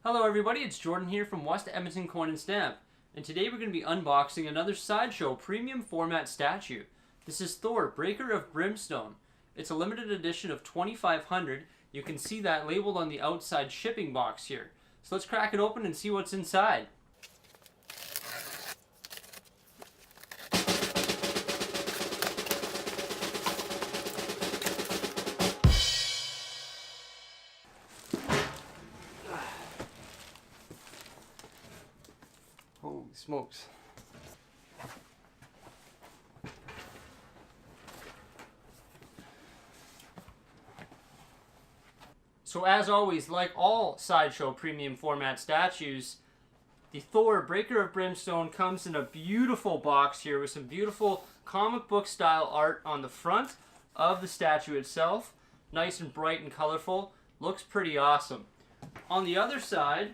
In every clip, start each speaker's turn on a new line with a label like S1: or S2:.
S1: Hello everybody, it's Jordan here from West Edmonton Coin Stamp, and today we're going to be unboxing another SIDESHOW Premium Format Statue. This is Thor Breaker of Brimstone. It's a limited edition of 2,500. You can see that labeled on the outside shipping box here. So let's crack it open and see what's inside. Holy smokes. So as always, like all SIDESHOW Premium Format statues, the Thor Breaker of Brimstone comes in a beautiful box here with some beautiful comic book style art on the front of the statue itself. Nice and bright and colorful. Looks pretty awesome. On the other side,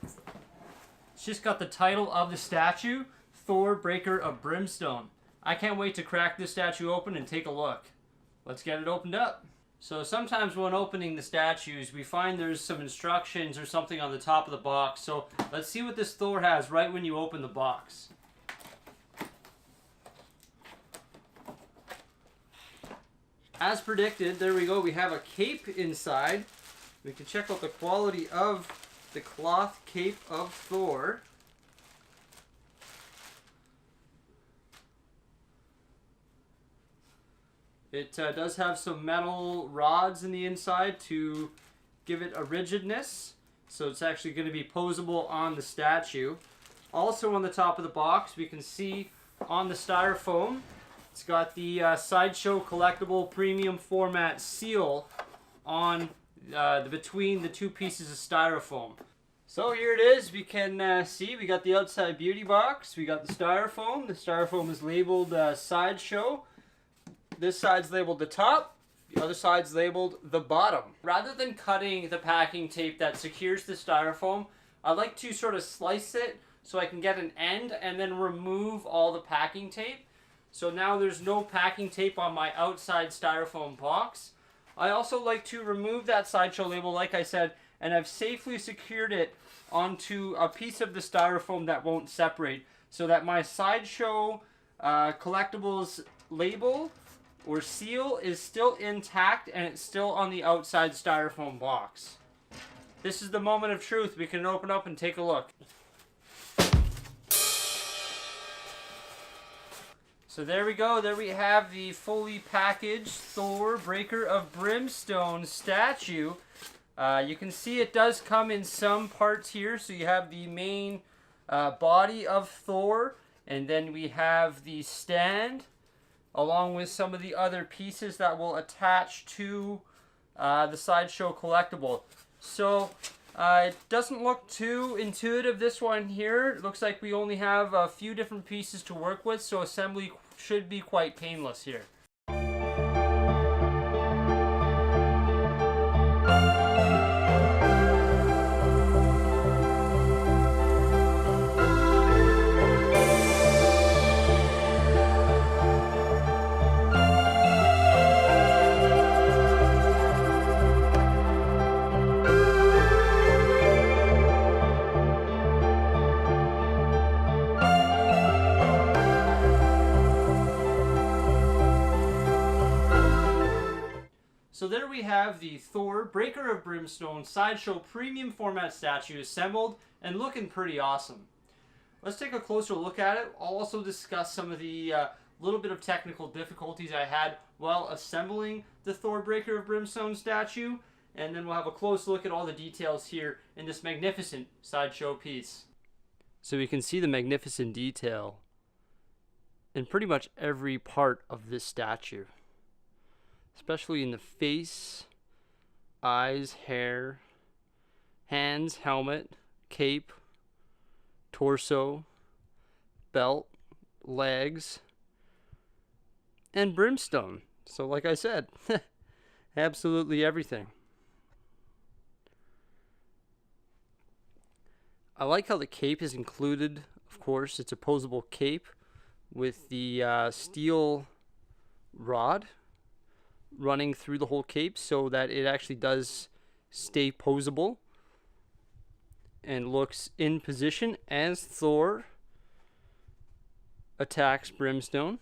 S1: it's just got the title of the statue, Thor Breaker of Brimstone. I can't wait to crack this statue open and take a look. Let's get it opened up. So sometimes when opening the statues, we find there's some instructions or something on the top of the box. So let's see what this Thor has right when you open the box. As predicted, there we go, we have a cape inside. We can check out the quality of the cloth cape of Thor. It does have some metal rods in the inside to give it a rigidness, so it's actually going to be posable on the statue. Also on the top of the box, we can see on the styrofoam, it's got the SIDESHOW Collectible Premium Format seal on between the two pieces of styrofoam. So here it is. We can see we got the outside beauty box. We got the styrofoam. The styrofoam is labeled SIDESHOW. This side's labeled the top. The other side's labeled the bottom. Rather than cutting the packing tape that secures the styrofoam, I like to sort of slice it so I can get an end and then remove all the packing tape. So now there's no packing tape on my outside styrofoam box. I also like to remove that SIDESHOW label, like I said, and I've safely secured it onto a piece of the styrofoam that won't separate, so that my SIDESHOW collectibles label or seal is still intact and it's still on the outside styrofoam box. This is the moment of truth. We can open up and take a look. So there we go. There we have the fully packaged Thor Breaker of Brimstone statue. You can see it does come in some parts here. So you have the main body of Thor, and then we have the stand, along with some of the other pieces that will attach to the SIDESHOW collectible. So it doesn't look too intuitive, this one here. It looks like we only have a few different pieces to work with, so assembly should be quite painless here. So there we have the Thor Breaker of Brimstone SIDESHOW Premium Format Statue assembled and looking pretty awesome. Let's take a closer look at it. I'll also discuss some of the little bit of technical difficulties I had while assembling the Thor Breaker of Brimstone statue, and then we'll have a close look at all the details here in this magnificent SIDESHOW piece. So we can see the magnificent detail in pretty much every part of this statue, especially in the face, eyes, hair, hands, helmet, cape, torso, belt, legs, and brimstone. So like I said, absolutely everything. I like how the cape is included. Of course, it's a posable cape with the steel rod running through the whole cape so that it actually does stay posable. and looks in position as Thor attacks Brimstone.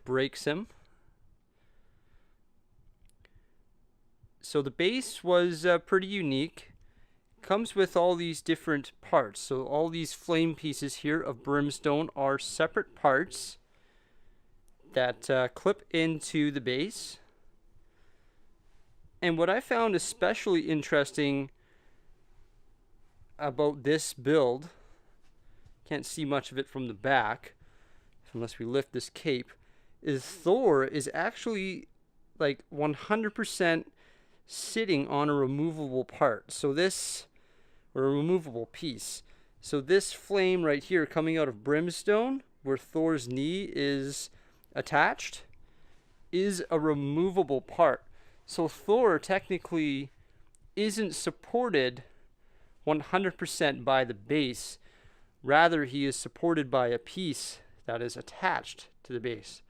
S1: Breaks him. So the base was pretty unique. Comes with all these different parts. So all these flame pieces here of Brimstone are separate parts that clip into the base. And what I found especially interesting about this build, can't see much of it from the back unless we lift this cape, is Thor is actually like 100% sitting on a removable part. So this, or a removable piece. So this flame right here coming out of Brimstone, where Thor's knee is attached, is a removable part. So Thor technically isn't supported 100% by the base. Rather, he is supported by a piece that is attached to the base.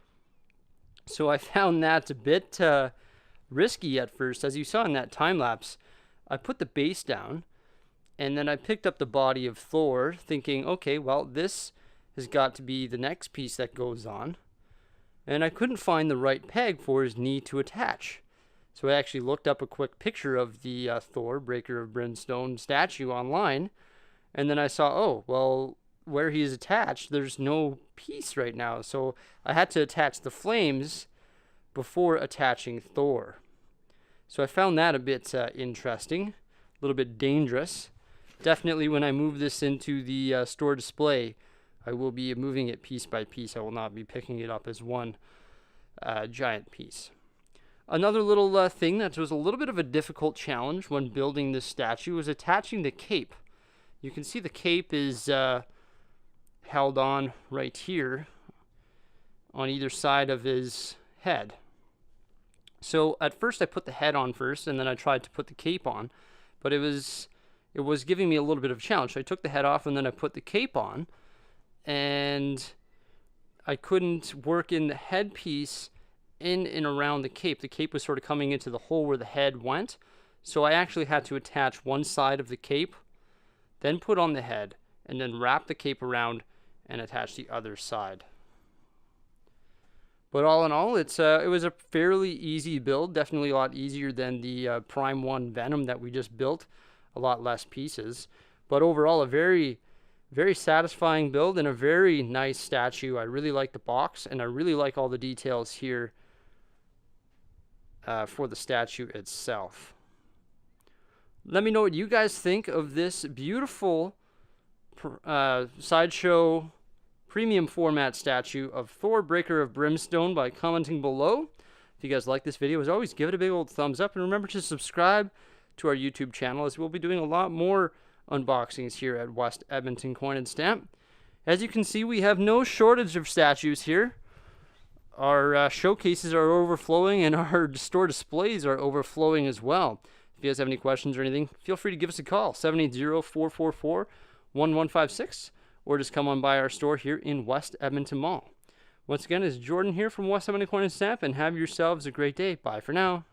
S1: So I found that a bit risky at first. As you saw in that time lapse, I put the base down and then I picked up the body of Thor thinking, okay, well, this has got to be the next piece that goes on. And I couldn't find the right peg for his knee to attach. So I actually looked up a quick picture of the Thor Breaker of Brimstone statue online. And then I saw, oh, well, where he is attached, there's no piece right now. So I had to attach the flames before attaching Thor. So I found that a bit interesting, a little bit dangerous. Definitely when I move this into the store display, I will be moving it piece by piece. I will not be picking it up as one giant piece. Another little thing that was a little bit of a difficult challenge when building this statue was attaching the cape. You can see the cape is held on right here on either side of his head. So at first I put the head on first, and then I tried to put the cape on, but it was giving me a little bit of a challenge. So I took the head off and then I put the cape on, and I couldn't work in the headpiece in and around the cape. The cape was sort of coming into the hole where the head went, so I actually had to attach one side of the cape, then put on the head, and then wrap the cape around and attach the other side. But all in all, it was a fairly easy build, definitely a lot easier than the Prime 1 Venom that we just built, a lot less pieces. But overall, a very, very satisfying build and a very nice statue. I really like the box, and I really like all the details here for the statue itself. Let me know what you guys think of this beautiful Sideshow Premium Format Statue of Thor Breaker of Brimstone by commenting below. If you guys like this video, as always, give it a big old thumbs up, and remember to subscribe to our YouTube channel, as we'll be doing a lot more unboxings here at West Edmonton Coin Stamp. As you can see, we have no shortage of statues here. Our showcases are overflowing, and our store displays are overflowing as well. If you guys have any questions or anything, feel free to give us a call, 780-444-1156, or just come on by our store here in West Edmonton Mall. Once again, it's Jordan here from West Edmonton Coin Stamp, and have yourselves a great day. Bye for now.